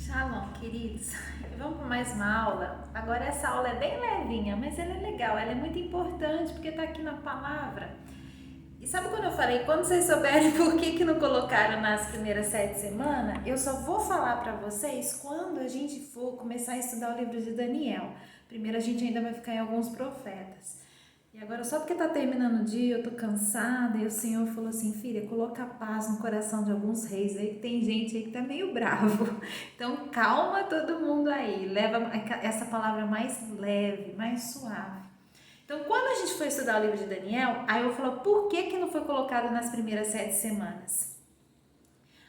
Shalom, queridos. Vamos para mais uma aula. Agora essa aula é bem levinha, mas ela é legal, ela é muito importante porque está aqui na palavra. E sabe quando eu falei, quando vocês souberem por que não colocaram nas primeiras 7 semanas, eu só vou falar para vocês quando a gente for começar a estudar o livro de Daniel. Primeiro a gente ainda vai ficar em alguns profetas. E agora, só porque tá terminando o dia, eu tô cansada, e o Senhor falou assim, filha, coloca paz no coração de alguns reis aí, que tem gente aí que tá meio bravo. Então, calma todo mundo aí, leva essa palavra mais leve, mais suave. Então, quando a gente foi estudar o livro de Daniel, aí eu falo, por que não foi colocado nas primeiras 7 semanas?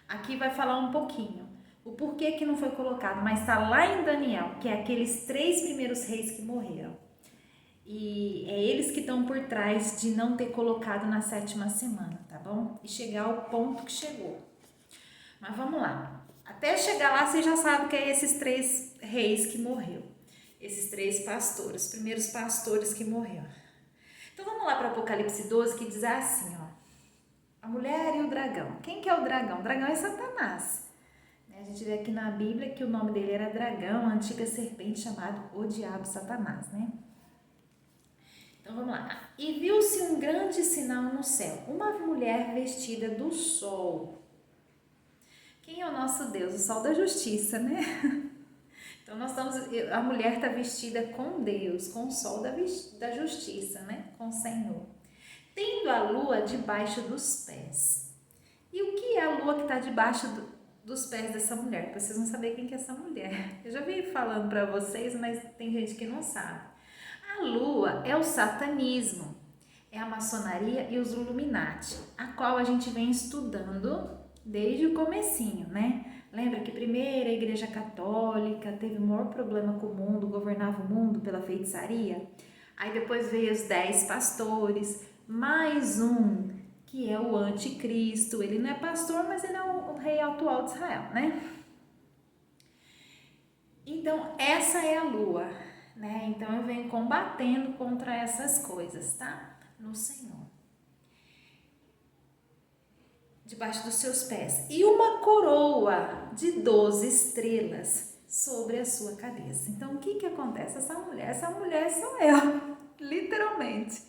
Aqui vai falar um pouquinho, o porquê que não foi colocado, mas tá lá em Daniel, que é aqueles 3 primeiros reis que morreram. E é eles que estão por trás de não ter colocado na 7ª semana, tá bom? E chegar ao ponto que chegou. Mas vamos lá. Até chegar lá, você já sabe que é esses 3 reis que morreu. Esses 3 pastores, primeiros pastores que morreram. Então vamos lá para Apocalipse 12, que diz assim, ó. A mulher e o dragão. Quem que é o dragão? O dragão é Satanás. A gente vê aqui na Bíblia que o nome dele era dragão, a antiga serpente chamado o diabo Satanás, né? Então vamos lá. E viu-se um grande sinal no céu, uma mulher vestida do sol. Quem é o nosso Deus? O sol da justiça, né? Então a mulher está vestida com Deus, com o sol da justiça, né? Com o Senhor. Tendo a lua debaixo dos pés. E o que é a lua que está debaixo dos pés dessa mulher? Para vocês não saberem quem que é essa mulher. Eu já vim falando para vocês, mas tem gente que não sabe. A lua é o satanismo, é a maçonaria e os Illuminati, a qual a gente vem estudando desde o comecinho, né? Lembra que primeiro a Igreja Católica teve o maior problema com o mundo, governava o mundo pela feitiçaria? Aí depois veio os 10 pastores, mais um que é o anticristo, ele não é pastor, mas ele é o rei atual de Israel, né? Então essa é a lua, né? Então eu venho combatendo contra essas coisas, tá? No Senhor. Debaixo dos seus pés. E uma coroa de 12 estrelas sobre a sua cabeça. Então o que acontece? Essa mulher sou eu, literalmente.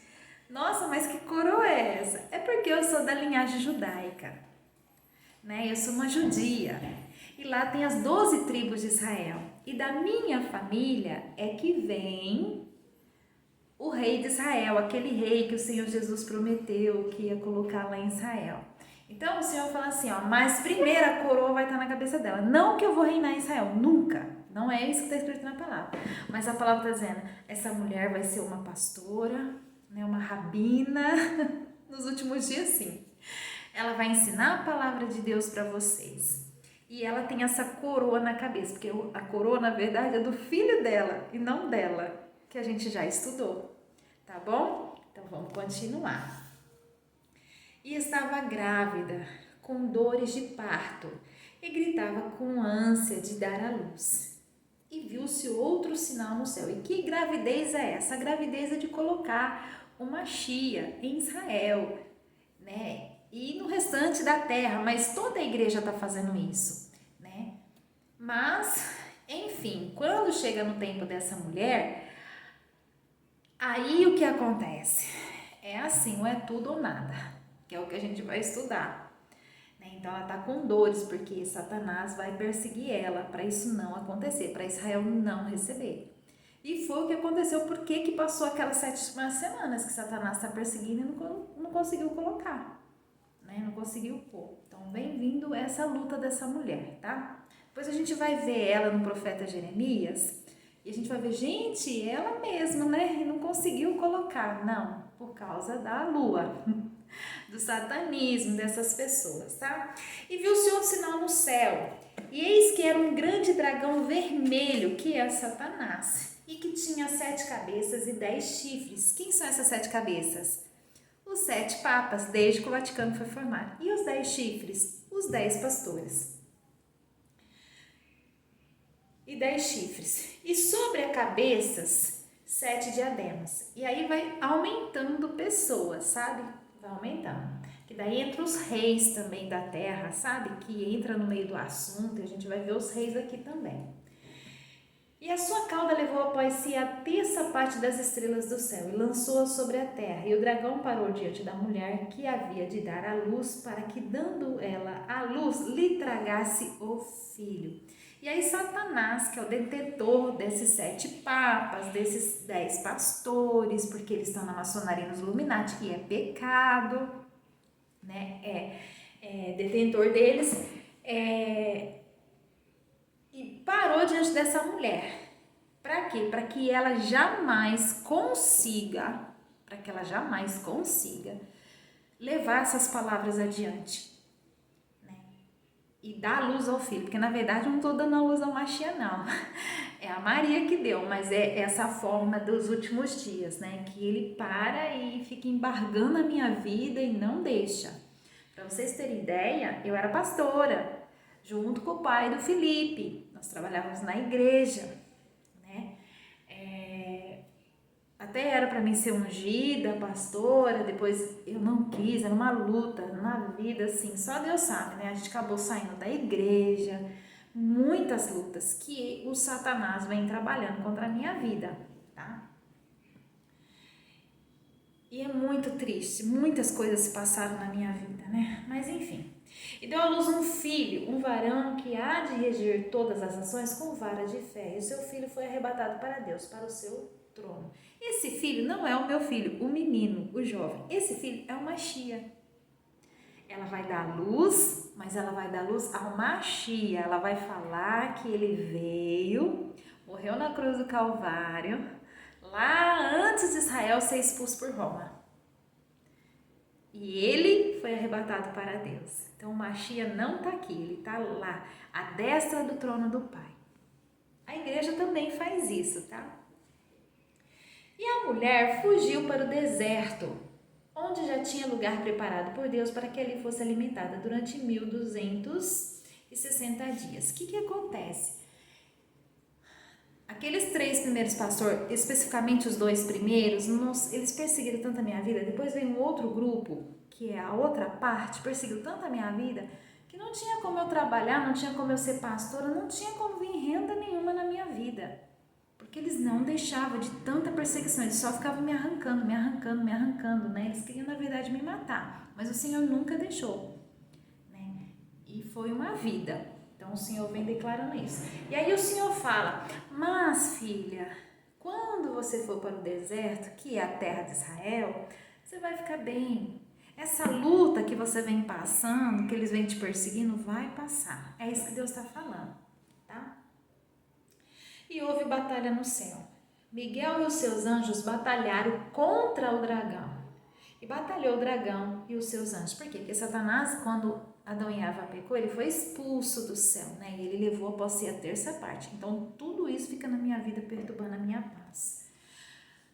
Nossa, mas que coroa é essa? É porque eu sou da linhagem judaica, né? Eu sou uma judia. E lá tem as 12 tribos de Israel. E da minha família é que vem o rei de Israel, aquele rei que o Senhor Jesus prometeu que ia colocar lá em Israel. Então o Senhor fala assim, ó, mas primeiro a coroa vai estar na cabeça dela. Não que eu vou reinar em Israel, nunca. Não é isso que está escrito na palavra. Mas a palavra está dizendo, essa mulher vai ser uma pastora, né, uma rabina, nos últimos dias sim. Ela vai ensinar a palavra de Deus para vocês. E ela tem essa coroa na cabeça, porque a coroa, na verdade, é do filho dela e não dela, que a gente já estudou, tá bom? Então vamos continuar. E estava grávida, com dores de parto, e gritava com ânsia de dar à luz. E viu-se outro sinal no céu. E que gravidez é essa? A gravidez é de colocar uma chia em Israel, né? E no restante da terra, mas toda a igreja está fazendo isso, né? Mas, enfim, quando chega no tempo dessa mulher, aí o que acontece? É assim, ou é tudo ou nada, que é o que a gente vai estudar, né? Então ela está com dores, porque Satanás vai perseguir ela para isso não acontecer, para Israel não receber. E foi o que aconteceu, porque passou aquelas 7 semanas que Satanás está perseguindo e não conseguiu colocar. Né? Não conseguiu pôr. Então, bem-vindo essa luta dessa mulher, tá? Depois a gente vai ver ela no profeta Jeremias e a gente vai ver, gente, ela mesma, né? E não conseguiu colocar. Não, por causa da lua, do satanismo dessas pessoas, tá? E viu-se outro sinal no céu. E eis que era um grande dragão vermelho, que é Satanás, e que tinha 7 cabeças e 10 chifres. Quem são essas 7 cabeças? Os 7 papas, desde que o Vaticano foi formado. E os 10 chifres? Os 10 pastores. E 10 chifres. E sobre as cabeças, 7 diademas. E aí vai aumentando pessoas, sabe? Vai aumentando. que daí entra os reis também da terra, sabe? Que entra no meio do assunto, e a gente vai ver os reis aqui também. E a sua cauda levou após si a terça parte das estrelas do céu e lançou-a sobre a terra. E o dragão parou diante da mulher que havia de dar à luz, para que, dando ela à luz, lhe tragasse o filho. E aí Satanás, que é o detentor desses 7 papas, desses 10 pastores, porque eles estão na maçonaria, nos Illuminati, que é pecado, né? É detentor deles, e parou diante dessa mulher. Para quê? Para que ela jamais consiga, levar essas palavras adiante, né? E dar luz ao filho, porque na verdade eu não estou dando a luz ao Mashiach, não. É a Maria que deu, mas é essa forma dos últimos dias, né? Que ele para e fica embargando a minha vida e não deixa. Para vocês terem ideia, eu era pastora, junto com o pai do Felipe. Nós trabalhávamos na igreja, né? Até era para mim ser ungida, pastora, depois eu não quis, era uma luta na vida, assim, só Deus sabe, né? A gente acabou saindo da igreja, muitas lutas que o Satanás vem trabalhando contra a minha vida, tá? E é muito triste, muitas coisas se passaram na minha vida, né? Mas enfim. E deu à luz um filho, um varão que há de reger todas as nações com vara de fé. E o seu filho foi arrebatado para Deus, para o seu trono. Esse filho não é o meu filho, o menino, o jovem. Esse filho é o Mashiach. Ela vai dar luz, mas ela vai dar luz ao Mashiach. Ela vai falar que ele veio, morreu na cruz do Calvário, lá antes de Israel ser expulso por Roma. E ele foi arrebatado para Deus. Então o Mashiach não está aqui, ele está lá, à destra do trono do Pai. A igreja também faz isso, tá? E a mulher fugiu para o deserto, onde já tinha lugar preparado por Deus para que ali fosse alimentada durante 1260 dias. O que acontece? Aqueles 3 primeiros pastores, especificamente os 2 primeiros, eles perseguiram tanto a minha vida. Depois veio um outro grupo, que é a outra parte, perseguiu tanto a minha vida, que não tinha como eu trabalhar, não tinha como eu ser pastora, não tinha como vir renda nenhuma na minha vida. Porque eles não deixavam de tanta perseguição, eles só ficavam me arrancando, né? Eles queriam, na verdade, me matar, mas o Senhor nunca deixou, né? E foi uma vida. Então o Senhor vem declarando isso. E aí o Senhor fala: mas filha, quando você for para o deserto, que é a terra de Israel, você vai ficar bem. Essa luta que você vem passando, que eles vêm te perseguindo, vai passar. É isso que Deus está falando, tá? E houve batalha no céu. Miguel e os seus anjos batalharam contra o dragão. E batalhou o dragão e os seus anjos. Por quê? Porque Satanás, quando Adão e Eva pecou, ele foi expulso do céu, né? E ele levou após si a terça parte. Então, tudo isso fica na minha vida, perturbando a minha paz.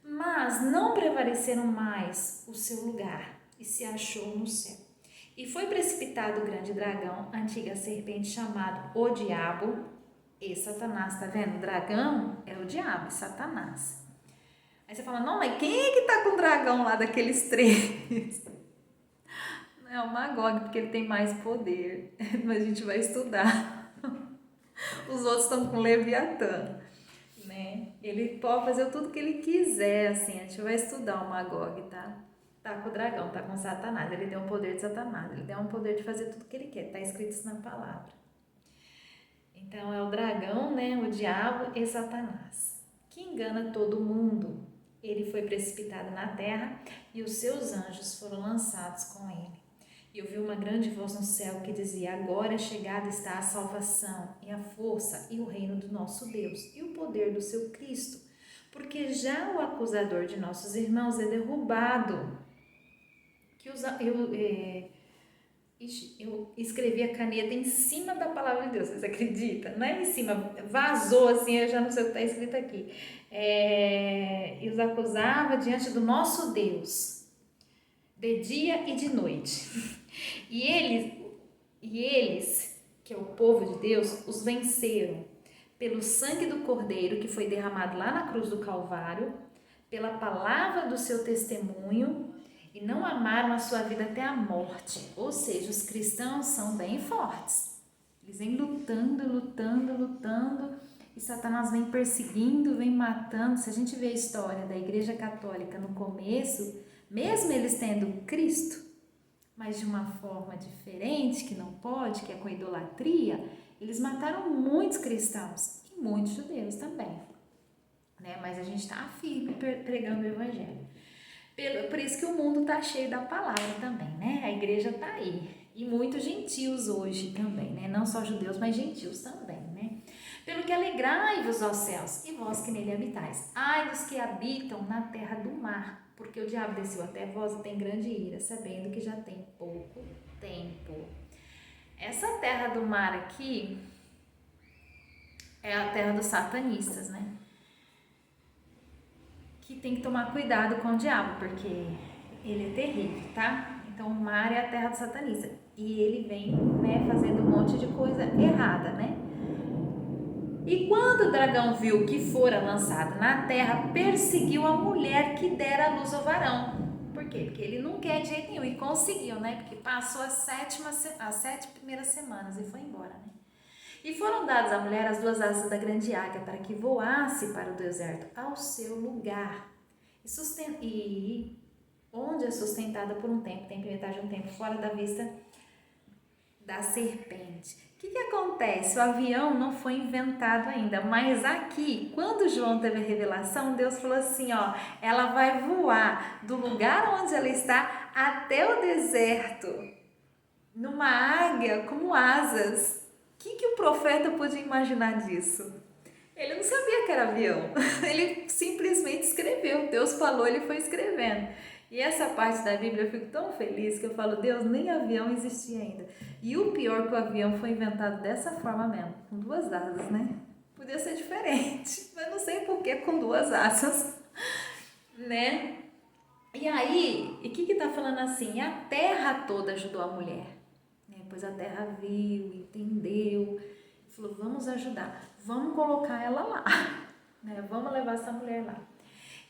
Mas não prevaleceram mais o seu lugar e se achou no céu. E foi precipitado o grande dragão, a antiga serpente, chamado o Diabo e Satanás. Tá vendo? O dragão é o diabo e Satanás. Aí você fala: não, mas quem é que tá com o dragão lá daqueles 3? É o Magog, porque ele tem mais poder. Mas a gente vai estudar. Os outros estão com Leviatã, né? Ele pode fazer tudo que ele quiser, assim. A gente vai estudar o Magog, tá? Tá com o dragão, tá com Satanás. Ele tem o poder de Satanás. Ele tem o poder de fazer tudo que ele quer. Tá escrito isso na palavra. Então, é o dragão, né? O diabo e Satanás, que engana todo mundo. Ele foi precipitado na terra e os seus anjos foram lançados com ele. E ouvi uma grande voz no céu que dizia: agora chegada está a salvação e a força e o reino do nosso Deus e o poder do seu Cristo, porque já o acusador de nossos irmãos é derrubado. Eu escrevi a caneta em cima da palavra de Deus, vocês acreditam? Não é em cima, vazou assim, eu já não sei o que está escrito aqui. E os acusava diante do nosso Deus, de dia e de noite. E eles, que é o povo de Deus, os venceram pelo sangue do Cordeiro que foi derramado lá na cruz do Calvário, pela palavra do seu testemunho e não amaram a sua vida até a morte. Ou seja, os cristãos são bem fortes. Eles vêm lutando, e Satanás vem perseguindo, vem matando. Se a gente vê a história da Igreja Católica no começo, mesmo eles tendo Cristo, mas de uma forma diferente, que não pode, que é com idolatria, eles mataram muitos cristãos e muitos judeus também, né? Mas a gente está firme pregando o Evangelho. Por isso que o mundo está cheio da palavra também, né? A igreja está aí. E muitos gentios hoje também, né? Não só judeus, mas gentios também, né? Pelo que alegrai-vos, ó céus, e vós que nele habitais. Ai dos que habitam na terra do mar, porque o diabo desceu até vós e tem grande ira, sabendo que já tem pouco tempo. Essa terra do mar aqui é a terra dos satanistas, né? Que tem que tomar cuidado com o diabo, porque ele é terrível, tá? Então o mar é a terra do satanista e ele vem, né, fazendo um monte de coisa errada, né? E quando o dragão viu que fora lançado na terra, perseguiu a mulher que dera a luz ao varão. Por quê? Porque ele não quer de jeito nenhum, e conseguiu, né? Porque passou as 7 primeiras semanas e foi embora, né? E foram dadas à mulher as 2 asas da grande águia para que voasse para o deserto, ao seu lugar. E onde é sustentada por um tempo, tem que metade de um tempo, fora da vista da serpente. O que acontece? O avião não foi inventado ainda, mas aqui, quando João teve a revelação, Deus falou assim, ó, ela vai voar do lugar onde ela está até o deserto, numa águia com asas. O que o profeta podia imaginar disso? Ele não sabia que era avião, ele simplesmente escreveu, Deus falou, ele foi escrevendo. E essa parte da Bíblia eu fico tão feliz que eu falo, Deus, nem avião existia ainda. E o pior que o avião foi inventado dessa forma mesmo, com 2 asas, né? Podia ser diferente, mas não sei por que com 2 asas, né? E aí, e o que tá falando assim? A terra toda ajudou a mulher. Depois a terra viu, entendeu, falou, vamos ajudar, vamos colocar ela lá, né? Vamos levar essa mulher lá.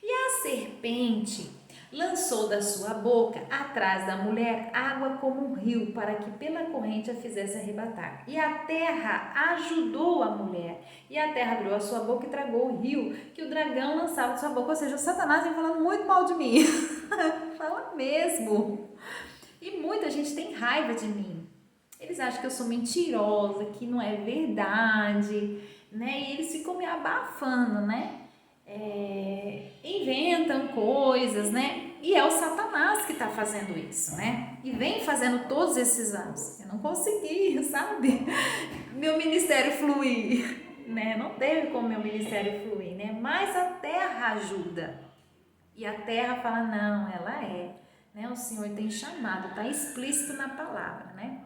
E a serpente lançou da sua boca, atrás da mulher, água como um rio, para que pela corrente a fizesse arrebatar. E a terra ajudou a mulher, e a terra abriu a sua boca e tragou o rio que o dragão lançava de sua boca. Ou seja, o Satanás vem falando muito mal de mim. Fala mesmo. E muita gente tem raiva de mim. Eles acham que eu sou mentirosa, que não é verdade, né? E eles ficam me abafando, né? Inventam coisas, né? E é o Satanás que está fazendo isso, né? E vem fazendo todos esses anos. Eu não consegui, sabe? Meu ministério fluir, né? Não teve como meu ministério fluir, né? Mas a terra ajuda. E a terra fala, não, ela é, né? O Senhor tem chamado, está explícito na palavra, né?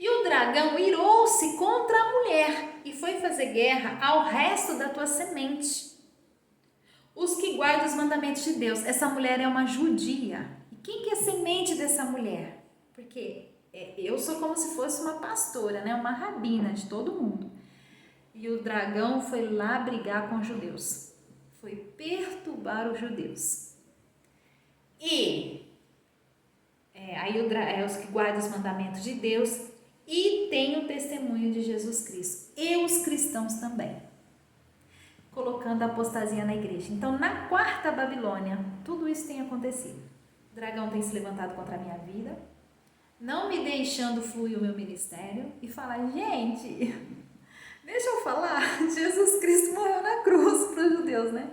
E o dragão irou-se contra a mulher e foi fazer guerra ao resto da tua semente, os que guardam os mandamentos de Deus. Essa mulher é uma judia. E quem que é semente dessa mulher? Porque eu sou como se fosse uma pastora, né? Uma rabina de todo mundo. E o dragão foi lá brigar com os judeus. Foi perturbar os judeus. E aí os que guardam os mandamentos de Deus e tem o testemunho de Jesus Cristo. E os cristãos também. Colocando a apostasia na igreja. Então, na 4ª Babilônia, tudo isso tem acontecido. O dragão tem se levantado contra a minha vida, não me deixando fluir o meu ministério e falar, gente, deixa eu falar, Jesus Cristo morreu na cruz para os judeus, né?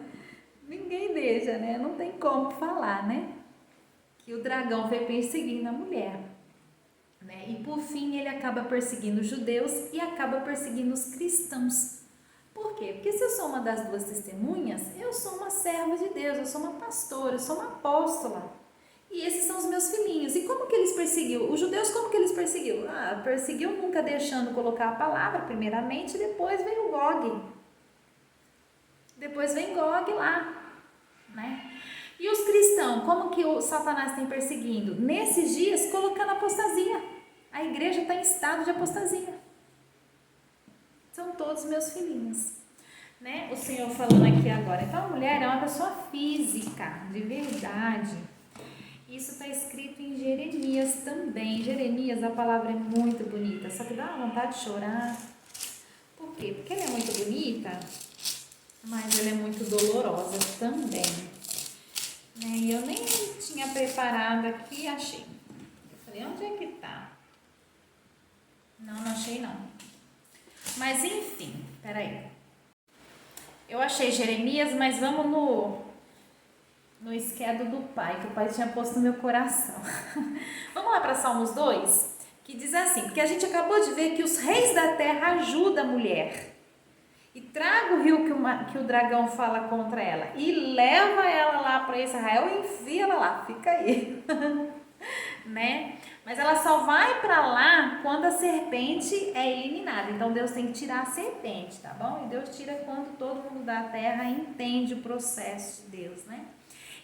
Ninguém deixa, né? Não tem como falar, né? Que o dragão foi perseguindo a mulher, né? E por fim ele acaba perseguindo os judeus e acaba perseguindo os cristãos. Por quê? Porque se eu sou uma das 2 testemunhas, eu sou uma serva de Deus, eu sou uma pastora, eu sou uma apóstola. E esses são os meus filhinhos. E como que eles perseguiu? Os judeus, como que eles perseguiu? Perseguiu nunca deixando colocar a palavra, primeiramente, e depois veio o Gog. Depois vem Gog lá, né? E os cristãos, como que o Satanás tem perseguindo? Nesses dias, colocando apostasia. A igreja está em estado de apostasia. São todos meus filhinhos, né? O Senhor falando aqui agora. Então, a mulher é uma pessoa física, de verdade. Isso está escrito em Jeremias também. Jeremias, a palavra é muito bonita, só que dá uma vontade de chorar. Por quê? Porque ela é muito bonita, mas ela é muito dolorosa também. Né? E eu nem tinha preparado aqui, achei. Eu falei, onde é que tá? Não achei não. Mas enfim, peraí. Eu achei Jeremias, mas vamos no esquerdo do pai, que o pai tinha posto no meu coração. Vamos lá para Salmos 2, que diz assim, porque a gente acabou de ver que os reis da terra ajudam a mulher. E traga o rio que o dragão fala contra ela. E leva ela lá para Israel e enfia ela lá. Fica aí. Né? Mas ela só vai para lá quando a serpente é eliminada. Então Deus tem que tirar a serpente, tá bom? E Deus tira quando todo mundo da terra entende o processo de Deus, né?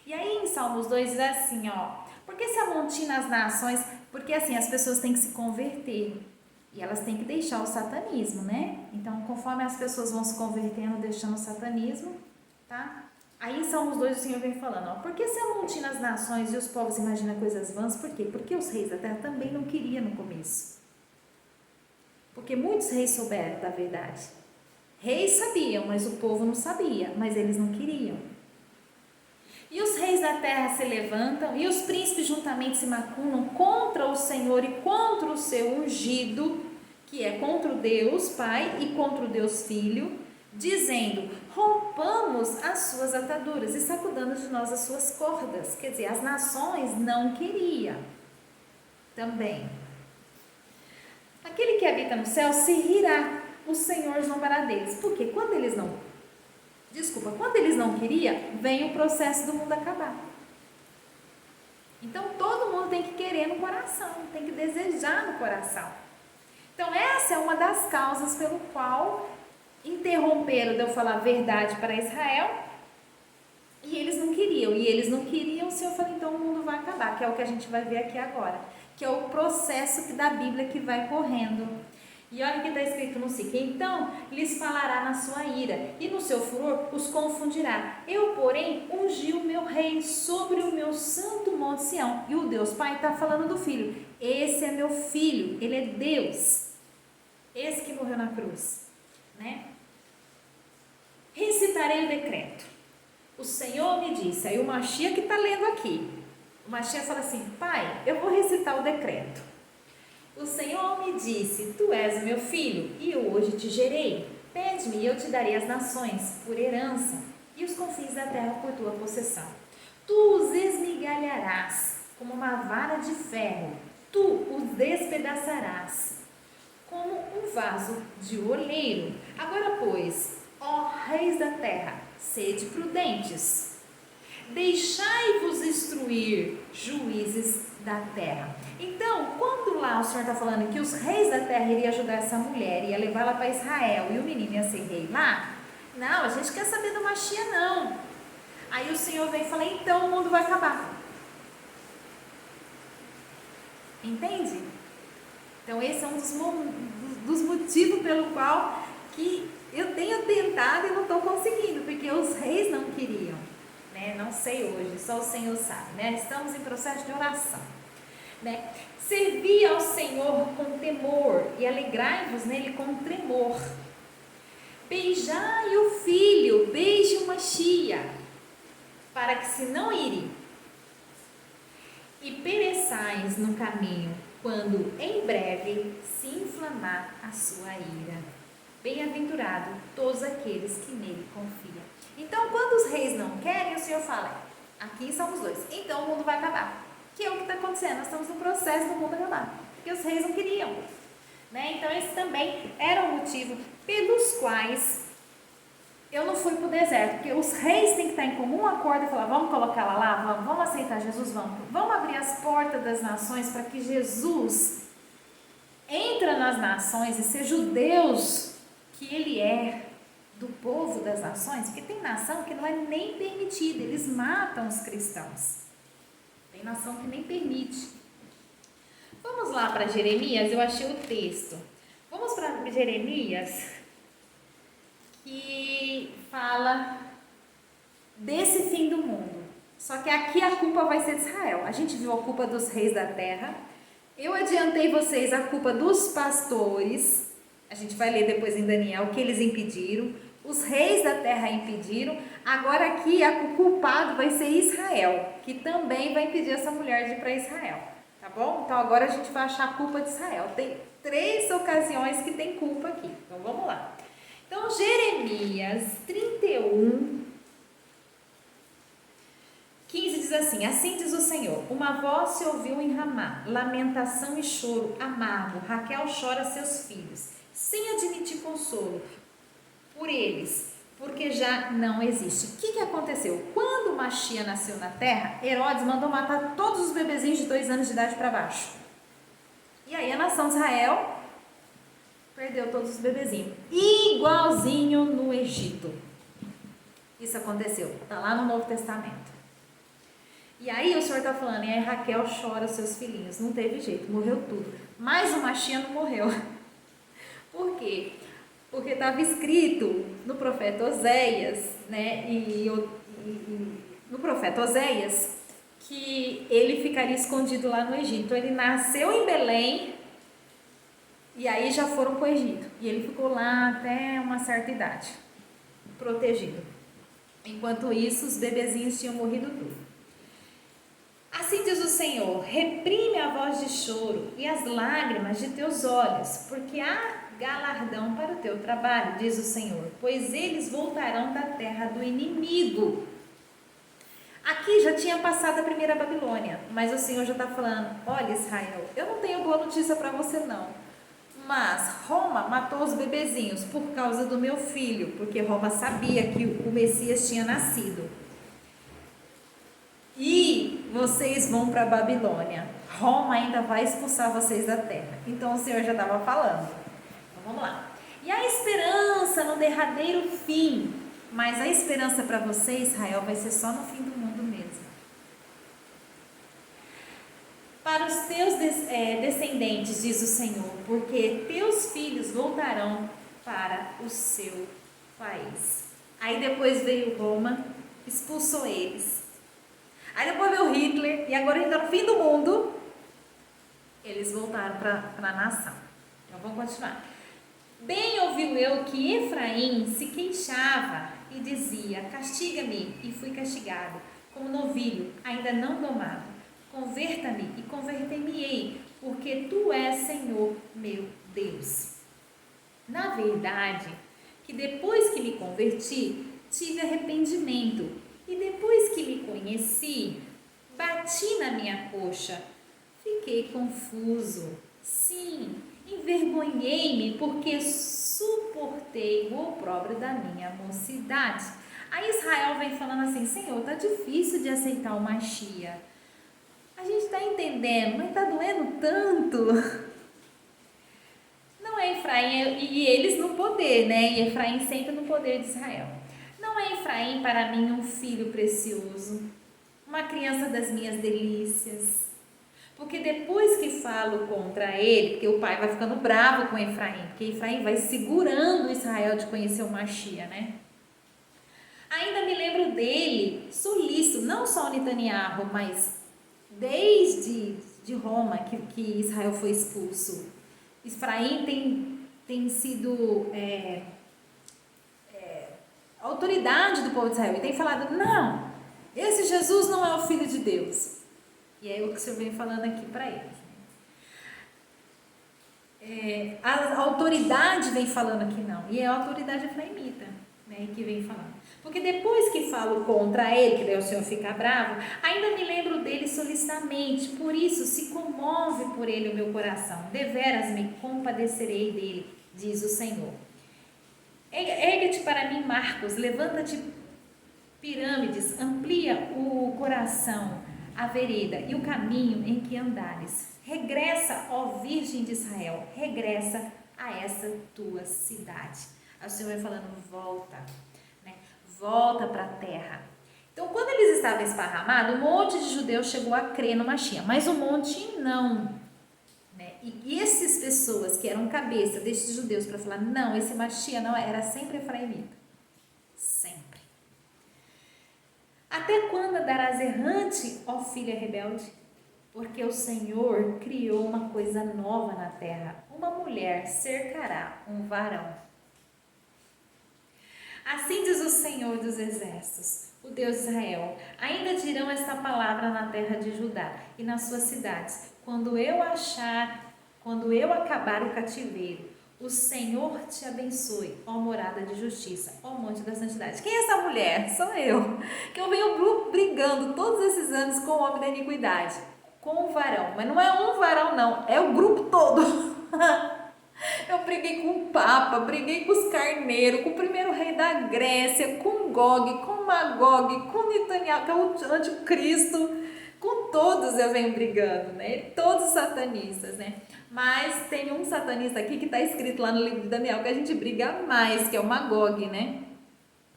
E aí em Salmos 2 diz assim, ó. Porque se amontina as nações? Porque assim, as pessoas têm que se converter. E elas têm que deixar o satanismo, né? Então, conforme as pessoas vão se convertendo, deixando o satanismo, tá? Aí em Salmos 2 o Senhor vem falando, ó, por que se amontina as nações e os povos imaginam coisas vãs? Por quê? Porque os reis da terra também não queriam no começo. Porque muitos reis souberam da verdade. Reis sabiam, mas o povo não sabia, mas eles não queriam. E os reis da terra se levantam, e os príncipes juntamente se macunam contra o Senhor e contra o seu ungido, que é contra o Deus Pai e contra o Deus Filho, dizendo, rompamos as suas ataduras e sacudamos de nós as suas cordas. Quer dizer, as nações não queriam também. Aquele que habita no céu se rirá, o Senhor zombará deles. Porque quando eles não queriam, vem o processo do mundo acabar. Então todo mundo tem que querer no coração, tem que desejar no coração. Então essa é uma das causas pelo qual interromperam de eu falar a verdade para Israel e eles não queriam. E eles não queriam, o Senhor falou, então o mundo vai acabar, que é o que a gente vai ver aqui agora, que é o processo da Bíblia que vai correndo. E olha o que está escrito no 5. Então lhes falará na sua ira, e no seu furor os confundirá. Eu, porém, ungi o meu rei sobre o meu santo monte Sião. E o Deus Pai está falando do Filho. Esse é meu Filho, ele é Deus. Esse que morreu na cruz. Né? Recitarei o decreto. O Senhor me disse, aí o Mashiach que está lendo aqui. O Mashiach fala assim, Pai, eu vou recitar o decreto. O Senhor me disse, tu és o meu filho, e eu hoje te gerei. Pede-me e eu te darei as nações por herança, e os confins da terra por tua possessão. Tu os esmigalharás como uma vara de ferro, tu os despedaçarás como um vaso de oleiro. Agora, pois, ó reis da terra, sede prudentes. Deixai-vos instruir, juízes da terra. Então, quando lá o Senhor está falando que os reis da terra iriam ajudar essa mulher, ia levá-la para Israel e o menino ia ser rei lá, não, a gente quer saber do Mashiach não. Aí o Senhor vem e fala, então o mundo vai acabar. Entende? Então esse é um dos motivos pelo qual que eu tenho tentado e não estou conseguindo, porque os reis não queriam. Né? Não sei hoje, só o Senhor sabe, né? Estamos em processo de oração, né? Servi ao Senhor com temor e alegrai-vos nele com tremor. Beijai o filho, beije o Mashiach, para que se não irem e pereçais no caminho, quando em breve se inflamar a sua ira. Bem-aventurado todos aqueles que nele confiam. Então, quando os reis não querem, o Senhor fala, aqui somos dois, então o mundo vai acabar. Que é o que está acontecendo, nós estamos no processo do mundo acabar, porque os reis não queriam. Né? Então, esse também era o motivo pelos quais eu não fui para o deserto, porque os reis têm que estar em comum acordo e falar, vamos colocá-la lá, vamos aceitar Jesus, vamos abrir as portas das nações para que Jesus entre nas nações e seja o Deus que Ele é, do povo das nações, porque tem nação que não é nem permitida, eles matam os cristãos. Tem nação que nem permite. Vamos lá para Jeremias, eu achei o texto. Vamos para Jeremias, que fala desse fim do mundo. Só que aqui a culpa vai ser de Israel. A gente viu a culpa dos reis da terra. Eu adiantei vocês a culpa dos pastores. A gente vai ler depois em Daniel que eles impediram. Os reis da terra impediram. Agora aqui o culpado vai ser Israel, que também vai impedir essa mulher de ir para Israel. Tá bom? Então agora a gente vai achar a culpa de Israel. Tem 3 ocasiões que tem culpa aqui. Então vamos lá. Então Jeremias 31, 15 diz assim: assim diz o Senhor, uma voz se ouviu em Ramá, lamentação e choro amargo, Raquel chora seus filhos, sem admitir consolo por eles, porque já não existe. O que aconteceu? Quando Machia nasceu na terra, Herodes mandou matar todos os bebezinhos de 2 anos de idade para baixo. E aí a nação de Israel perdeu todos os bebezinhos. Igualzinho no Egito. Isso aconteceu. Está lá no Novo Testamento. E aí o Senhor está falando, e aí Raquel chora seus filhinhos. Não teve jeito, morreu tudo. Mas o Machia não morreu. Por quê? Porque estava escrito no profeta Oséias, né? No profeta Oséias, que ele ficaria escondido lá no Egito. Ele nasceu em Belém, e aí já foram para o Egito. E ele ficou lá até uma certa idade, protegido. Enquanto isso, os bebezinhos tinham morrido tudo. Assim diz o Senhor, reprime a voz de choro e as lágrimas de teus olhos, porque há galardão para o teu trabalho, diz o Senhor, pois eles voltarão da terra do inimigo. Aqui já tinha passado a primeira Babilônia, mas o Senhor já está falando, olha Israel, eu não tenho boa notícia para você não, mas Roma matou os bebezinhos por causa do meu filho, porque Roma sabia que o Messias tinha nascido. E vocês vão para a Babilônia. Roma ainda vai expulsar vocês da terra. Então o Senhor já estava falando. Então vamos lá. E a esperança no derradeiro fim. Mas a esperança para você, Israel, vai ser só no fim do mundo mesmo. Para os teus descendentes, diz o Senhor, porque teus filhos voltarão para o seu país. Aí depois veio Roma, expulsou eles. Aí depois veio Hitler, e agora está no fim do mundo, eles voltaram para a nação. Então vamos continuar. Bem ouviu eu que Efraim se queixava e dizia, castiga-me, e fui castigado, como novilho, ainda não domado. Converta-me e converter-me-ei, porque tu és Senhor meu Deus. Na verdade, que depois que me converti, tive arrependimento. E depois que me conheci, bati na minha coxa, fiquei confuso. Sim, envergonhei-me porque suportei o opróbrio da minha mocidade. Aí Israel vem falando assim, Senhor, tá difícil de aceitar o Machia. A gente está entendendo, mas está doendo tanto. Não é Efraim, e eles no poder, né? E Efraim sempre no poder de Israel. Não é Efraim para mim um filho precioso, uma criança das minhas delícias? Porque depois que falo contra ele, porque o pai vai ficando bravo com Efraim, porque Efraim vai segurando Israel de conhecer o Machia, né? Ainda me lembro dele, solícito, não só o Netanyahu, mas desde de Roma que Israel foi expulso. Efraim tem sido autoridade do povo de Israel e tem falado, não, esse Jesus não é o Filho de Deus. E é o que o Senhor vem falando aqui para eles. A autoridade vem falando aqui não, e é a autoridade efraimita, né, que vem falando. Porque depois que falo contra ele, que daí o Senhor fica bravo, ainda me lembro dele solicitamente, por isso se comove por ele o meu coração, deveras me compadecerei dele, diz o Senhor. Ergue-te para mim, Marcos, levanta-te, pirâmides, amplia o coração, a vereda e o caminho em que andares. Regressa, ó Virgem de Israel, regressa a essa tua cidade. Aí o Senhor vai falando, volta, né? Volta para a terra. Então, quando eles estavam esparramados, um monte de judeus chegou a crer no Machia, mas um monte não. Né? E essas pessoas que eram cabeça desses judeus para falar, não, esse Machia não, era sempre efraimita. Sempre. Até quando andarás errante, ó filha rebelde? Porque o Senhor criou uma coisa nova na terra. Uma mulher cercará um varão. Assim diz o Senhor dos Exércitos, o Deus de Israel: ainda dirão esta palavra na terra de Judá e nas suas cidades, quando eu acabar o cativeiro. O Senhor te abençoe, ó morada de justiça, ó monte da santidade. Quem é essa mulher? Sou eu, que eu venho brigando todos esses anos com o homem da iniquidade, com o varão. Mas não é um varão não, é o grupo todo. Eu briguei com o Papa, briguei com os carneiros, com o primeiro rei da Grécia, com Gog, com Magog, com Netanyahu, que é o anticristo. Com todos eu venho brigando, né? Todos satanistas, né? Mas tem um satanista aqui que está escrito lá no livro de Daniel que a gente briga mais, que é o Magog, né?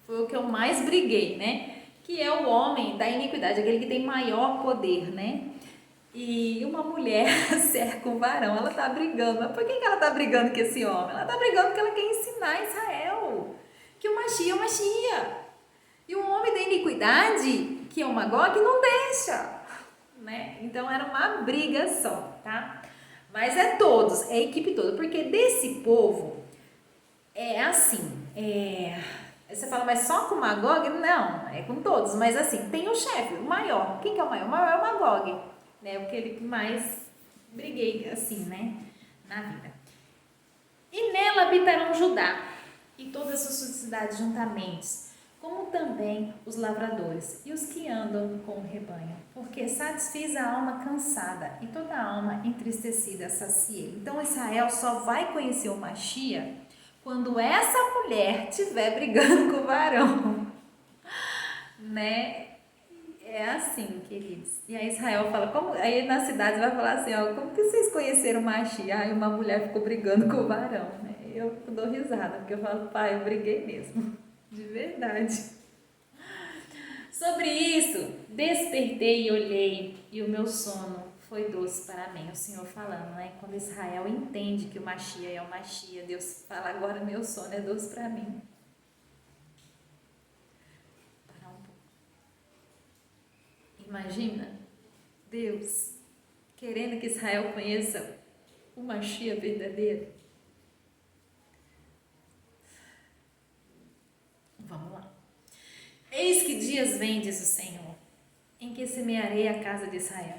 Foi o que eu mais briguei, né? Que é o homem da iniquidade, aquele que tem maior poder, né? E uma mulher cerca um varão, ela tá brigando. Mas por que ela tá brigando com esse homem? Ela tá brigando porque ela quer ensinar Israel que o Machia é o Machia. E o homem da iniquidade, que é o Magog, não deixa, né? Então era uma briga só, tá? Mas é todos, é a equipe toda, porque desse povo é assim, você fala, mas só com o Magog? Não, é com todos, mas assim, tem o chefe, o maior. Quem que é o maior? O maior é o Magog, né? Aquele que mais briguei, assim, né? Na vida. E nela habitarão Judá e todas as suas cidades juntamente, como também os lavradores e os que andam com o rebanho, porque satisfiz a alma cansada e toda a alma entristecida saciei. Então Israel só vai conhecer o Machia quando essa mulher estiver brigando com o varão, né? É assim, queridos. E aí Israel fala, como, aí na cidade vai falar assim, ó, como que vocês conheceram o Machia? Aí uma mulher ficou brigando com o varão, né? Eu dou risada, porque eu falo, pai, eu briguei mesmo, de verdade. Sobre isso, despertei e olhei, e o meu sono foi doce para mim. O Senhor falando, né? Quando Israel entende que o Machia é o Machia, Deus fala, agora meu sono é doce para mim. Parar um pouco. Imagina Deus querendo que Israel conheça o Machia verdadeiro. Vamos lá. Eis que dias vem, diz o Senhor, em que semearei a casa de Israel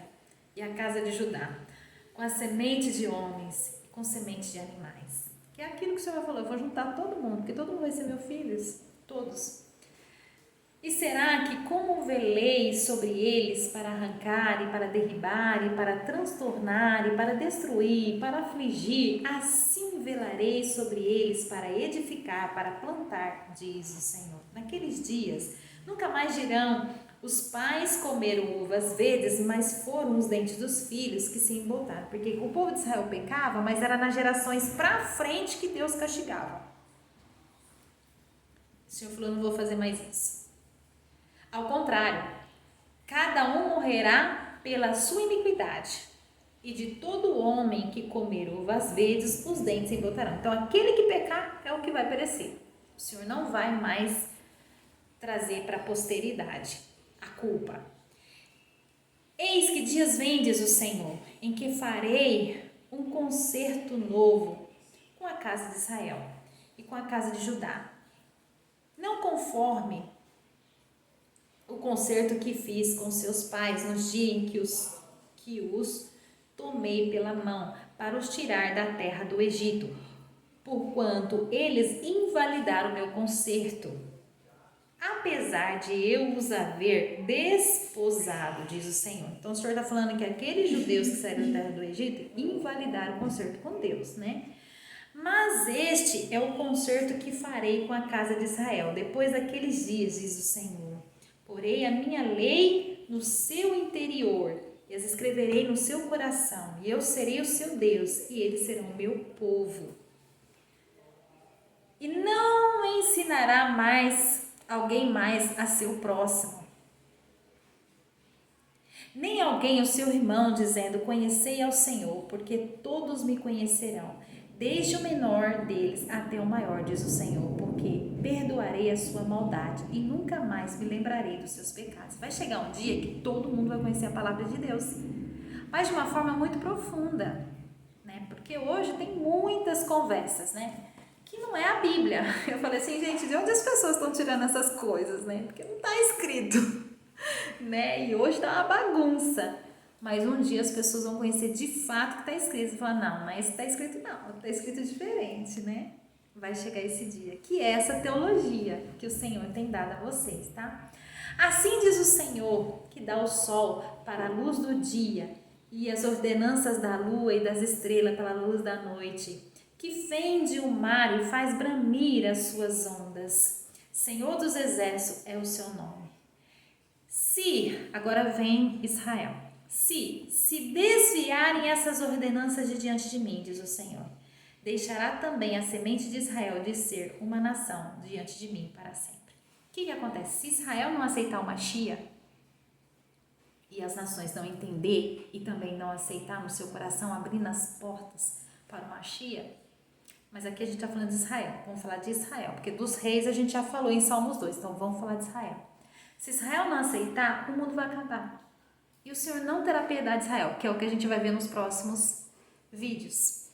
e a casa de Judá, com a semente de homens e com semente de animais. Que é aquilo que o Senhor falou, eu vou juntar todo mundo, porque todo mundo vai ser meus filhos, todos. E será que como velei sobre eles para arrancar e para derribar e para transtornar e para destruir, para afligir, assim velarei sobre eles para edificar, para plantar, diz o Senhor. Naqueles dias, nunca mais dirão, os pais comeram uvas verdes, mas foram os dentes dos filhos que se embotaram. Porque o povo de Israel pecava, mas era nas gerações para frente que Deus castigava. O Senhor falou, não vou fazer mais isso. Ao contrário, cada um morrerá pela sua iniquidade, e de todo homem que comer uvas verdes, os dentes embotarão. Então, aquele que pecar é o que vai perecer. O Senhor não vai mais trazer para a posteridade a culpa. Eis que dias vem, diz o Senhor, em que farei um concerto novo com a casa de Israel e com a casa de Judá. Não conforme o concerto que fiz com seus pais nos dias em que os tomei pela mão para os tirar da terra do Egito, porquanto eles invalidaram meu concerto, apesar de eu os haver desposado, diz o Senhor. Então o Senhor está falando que aqueles judeus que saíram da terra do Egito invalidaram o concerto com Deus, né? Mas este é o concerto que farei com a casa de Israel depois daqueles dias, diz o Senhor. Porei a minha lei no seu interior e as escreverei no seu coração, e eu serei o seu Deus, e eles serão o meu povo. E não ensinará mais alguém mais a seu próximo, nem alguém ao seu irmão, dizendo, conhecei ao Senhor, porque todos me conhecerão, desde o menor deles até o maior, diz o Senhor, porque perdoarei a sua maldade e nunca mais me lembrarei dos seus pecados. Vai chegar um dia que todo mundo vai conhecer a palavra de Deus, mas de uma forma muito profunda, né? Porque hoje tem muitas conversas, né? Que não é a Bíblia. Eu falei assim, gente, de onde as pessoas estão tirando essas coisas, né? Porque não está escrito, né? E hoje tá uma bagunça. Mas um dia as pessoas vão conhecer de fato o que está escrito. E falar, não, mas está escrito não, está escrito diferente, né? Vai chegar esse dia, que é essa teologia que o Senhor tem dado a vocês, tá? Assim diz o Senhor, que dá o sol para a luz do dia e as ordenanças da lua e das estrelas pela luz da noite, que fende o mar e faz bramir as suas ondas. Senhor dos exércitos é o seu nome. Se, agora vem Israel, se desviarem essas ordenanças de diante de mim, diz o Senhor, deixará também a semente de Israel de ser uma nação diante de mim para sempre. O que acontece? Se Israel não aceitar o Mashiach, e as nações não entender e também não aceitar no seu coração, abrindo as portas para o Mashiach, mas aqui a gente está falando de Israel, vamos falar de Israel, porque dos reis a gente já falou em Salmos 2, então vamos falar de Israel. Se Israel não aceitar, o mundo vai acabar. E o Senhor não terá piedade de Israel, que é o que a gente vai ver nos próximos vídeos.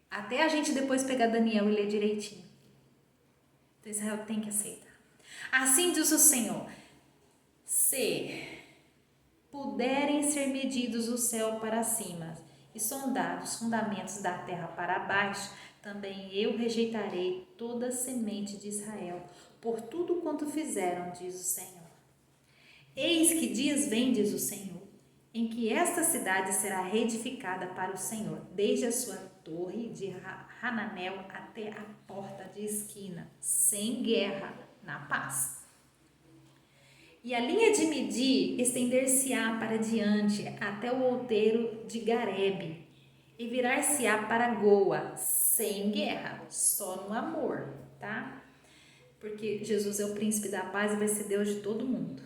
Até a gente depois pegar Daniel e ler direitinho. Então Israel tem que aceitar. Assim diz o Senhor, se puderem ser medidos o céu para cima e sondados os fundamentos da terra para baixo, também eu rejeitarei toda a semente de Israel, por tudo quanto fizeram, diz o Senhor. Eis que dias vem, diz o Senhor, em que esta cidade será reedificada para o Senhor, desde a sua torre de Hananel até a porta de esquina, sem guerra, na paz. E a linha de medir estender-se-á para diante até o outeiro de Garebe e virar-se-á para Goa, sem guerra, só no amor, tá? Porque Jesus é o príncipe da paz e vai ser Deus de todo mundo.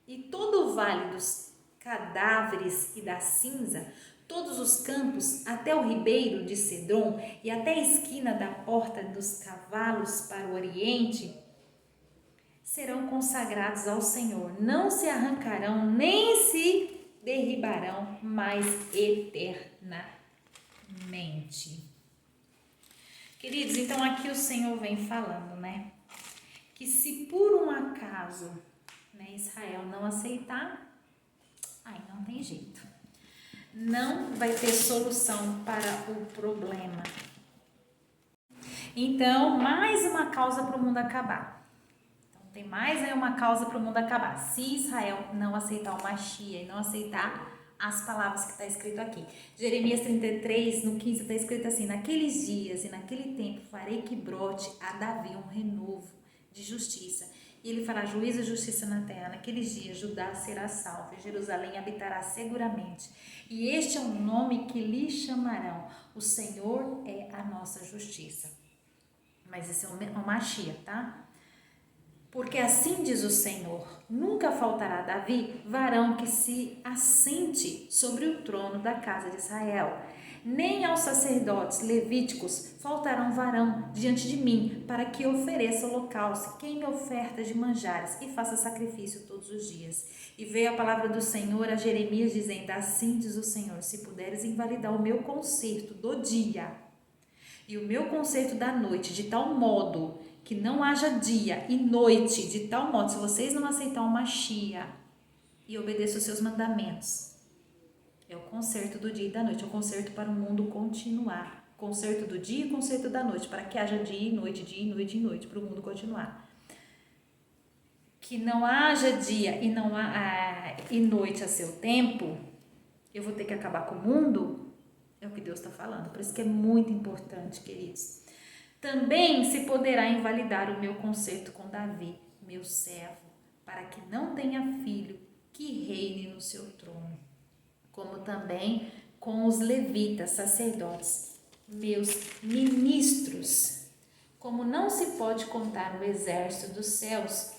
E todo o vale dos cadáveres e da cinza, todos os campos, até o ribeiro de Cedron e até a esquina da porta dos cavalos para o oriente, serão consagrados ao Senhor, não se arrancarão nem se derribarão mais eternamente. Queridos, então aqui o Senhor vem falando, né? Que se por um acaso, né, Israel não aceitar, aí não tem jeito. Não vai ter solução para o problema. Então, mais uma causa para o mundo acabar. Tem mais aí uma causa para o mundo acabar. Se Israel não aceitar o Mashiach e não aceitar as palavras que está escrito aqui. Jeremias 33, no 15, está escrito assim, naqueles dias e naquele tempo farei que brote a Davi um renovo de justiça. E ele fará juízo e justiça na terra. Naqueles dias Judá será salvo e Jerusalém habitará seguramente. E este é o nome que lhe chamarão. O Senhor é a nossa justiça. Mas esse é o Mashiach, tá? Porque assim diz o Senhor, nunca faltará a Davi varão que se assente sobre o trono da casa de Israel. Nem aos sacerdotes levíticos faltarão varão diante de mim, para que ofereça holocausto, queime ofertas de manjares e faça sacrifício todos os dias. E veio a palavra do Senhor a Jeremias dizendo, assim diz o Senhor, se puderes invalidar o meu concerto do dia e o meu concerto da noite, de tal modo que não haja dia e noite, de tal modo, se vocês não aceitarem o Mashiach e obedeçam os seus mandamentos, é o concerto do dia e da noite, é o concerto para o mundo continuar, concerto do dia e concerto da noite, para que haja dia e noite, para o mundo continuar. Que não haja dia e não e noite a seu tempo, eu vou ter que acabar com o mundo, é o que Deus está falando, por isso que é muito importante, queridos. Também se poderá invalidar o meu concerto com Davi, meu servo, para que não tenha filho que reine no seu trono, como também com os levitas, sacerdotes, meus ministros. Como não se pode contar o exército dos céus,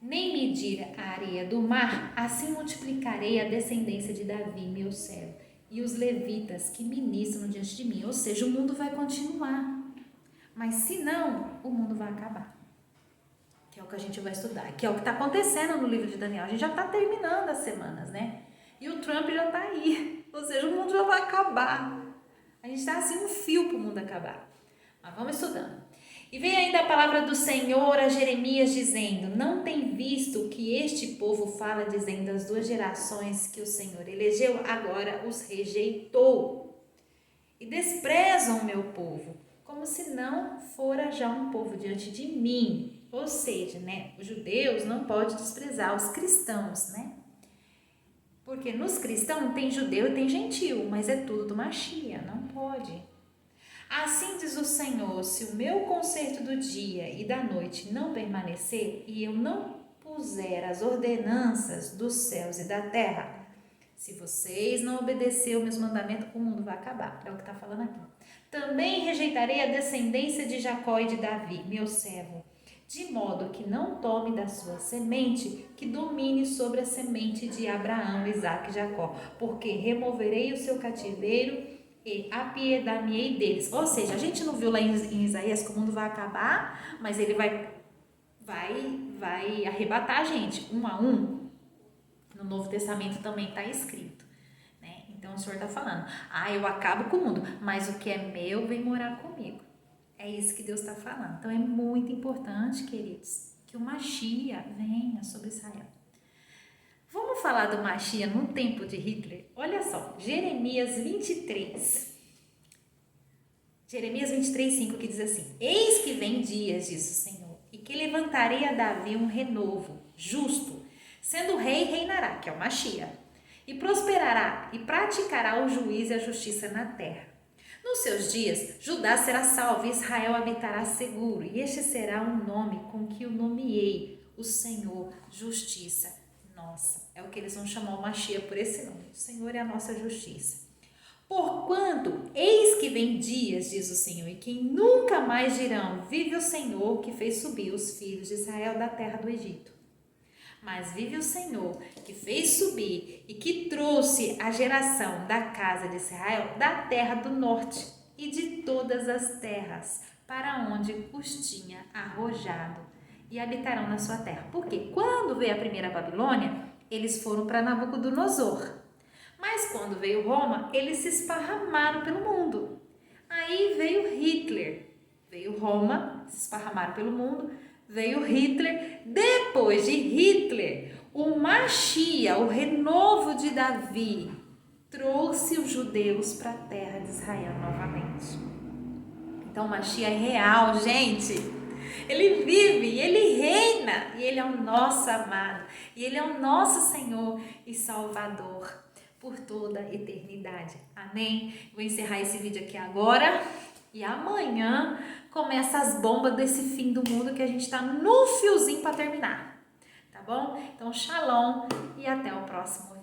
nem medir a areia do mar, assim multiplicarei a descendência de Davi, meu servo, e os levitas que ministram diante de mim. Ou seja, o mundo vai continuar. Mas se não, o mundo vai acabar. Que é o que a gente vai estudar. Que é o que está acontecendo no livro de Daniel. A gente já está terminando as semanas, né? E o Trump já está aí. Ou seja, o mundo já vai acabar. A gente está assim um fio para o mundo acabar. Mas vamos estudando. E vem ainda a palavra do Senhor a Jeremias dizendo: não tem visto o que este povo fala, dizendo as 2 gerações que o Senhor elegeu, agora os rejeitou. E desprezam o meu povo, como se não fora já um povo diante de mim. Ou seja, né, os judeus não podem desprezar os cristãos, né? Porque nos cristãos tem judeu e tem gentil, mas é tudo do Machia, não pode. Assim diz o Senhor, se o meu conserto do dia e da noite não permanecer, e eu não puser as ordenanças dos céus e da terra, se vocês não obedecerem meus mandamentos, o mundo vai acabar. É o que está falando aqui. Também rejeitarei a descendência de Jacó e de Davi, meu servo, de modo que não tome da sua semente, que domine sobre a semente de Abraão, Isaque e Jacó, porque removerei o seu cativeiro e apiedar-me-ei deles. Ou seja, a gente não viu lá em Isaías que o mundo vai acabar, mas ele vai arrebatar a gente, um a um. No Novo Testamento também está escrito, né? Então o Senhor está falando, eu acabo com o mundo, mas o que é meu vem morar comigo. É isso que Deus está falando. Então é muito importante, queridos, que o Machia venha sobre Israel. Vamos falar do Machia no tempo de Hitler? Olha só, Jeremias 23. Jeremias 23, 5, que diz assim: eis que vem dias, diz o Senhor, e que levantarei a Davi um renovo, justo, sendo rei, reinará, que é o Machia, e prosperará, e praticará o juízo e a justiça na terra. Nos seus dias, Judá será salvo, e Israel habitará seguro, e este será um nome com que o nomeei, o Senhor, justiça nossa. É o que eles vão chamar o Machia por esse nome. O Senhor é a nossa justiça. Porquanto, eis que vem dias, diz o Senhor, e que nunca mais dirão, vive o Senhor que fez subir os filhos de Israel da terra do Egito. Mas vive o Senhor que fez subir e que trouxe a geração da casa de Israel da terra do norte e de todas as terras, para onde os tinha arrojado, e habitarão na sua terra. Porque quando veio a primeira Babilônia, eles foram para Nabucodonosor. Mas quando veio Roma, eles se esparramaram pelo mundo. Aí veio Hitler. Veio Roma, se esparramaram pelo mundo. Veio Hitler. Depois de Hitler, o Machia, o renovo de Davi, trouxe os judeus para a terra de Israel novamente. Então o Machia é real, gente. Ele vive, ele reina, e ele é o nosso amado, e ele é o nosso Senhor e Salvador por toda a eternidade. Amém? Vou encerrar esse vídeo aqui agora, e amanhã começa as bombas desse fim do mundo que a gente está no fiozinho para terminar, tá bom? Então, shalom e até o próximo vídeo.